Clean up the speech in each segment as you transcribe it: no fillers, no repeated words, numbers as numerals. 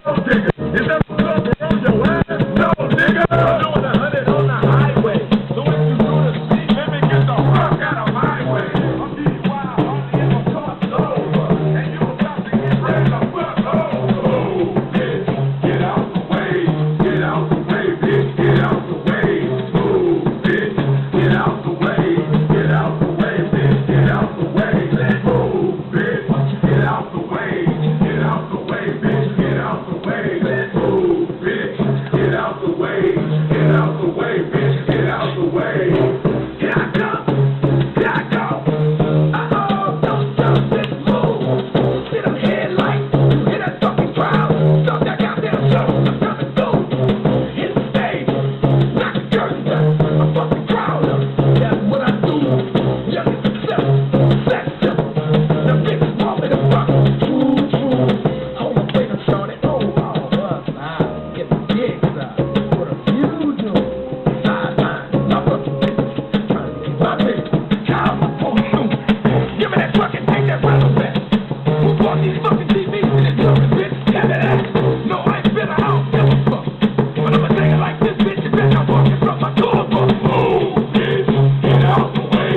Is that the on your ass? No, nigga. I'm doing 100 on the highway. So if you do the speed limit, get the fuck out of my way. I'm getting wild, only if I'm caught sober. And you about to get ready to fuck over. Oh, bitch, get out the way. Get out the way, bitch. Get out the way. Oh, bitch, get out the way. Get out the way, bitch. Get out the way. Oh, bitch, get out the way. Get out the way, bitch. Get out the way. Oh, bitch, get out the way. Get out the way, bitch. Get out the way. Here I come. Here I go. Uh-oh, don't bitch, move. Get them headlights. Hear that fucking crowd. Stop that goddamn show. I'm coming through. Hit the stage. Knock the curtains down. I'm fucking crowd up. That's what I do. Young and successful. That's simple. The bitches want me to fuck. True. Hold my finger started. Get the gigs up. What a few do. Sideline. My fucking bitch. Trying to keep my bitch. Cow my phone. Give me that fucking thing that rattle back. Who bought these fucking TVs to this jury, bitch? Give me that. No, I ain't feeling, I don't give a fuck. But I'ma say it like this, bitch. You bitch, I'm walking from my tour bus. Oh, bitch, get out the way.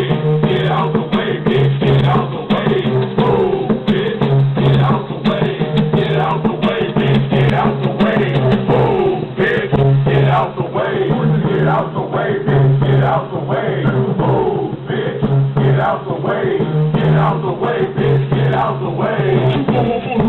Get out the way, bitch. Get out the way. Oh, bitch, get out the way. Get out the way, bitch. Get out the way. Oh, bitch, get out the way. Get out the way, bitch. Get out the way. Oh, bitch, get out the way. Get out the way, bitch. Get out the way.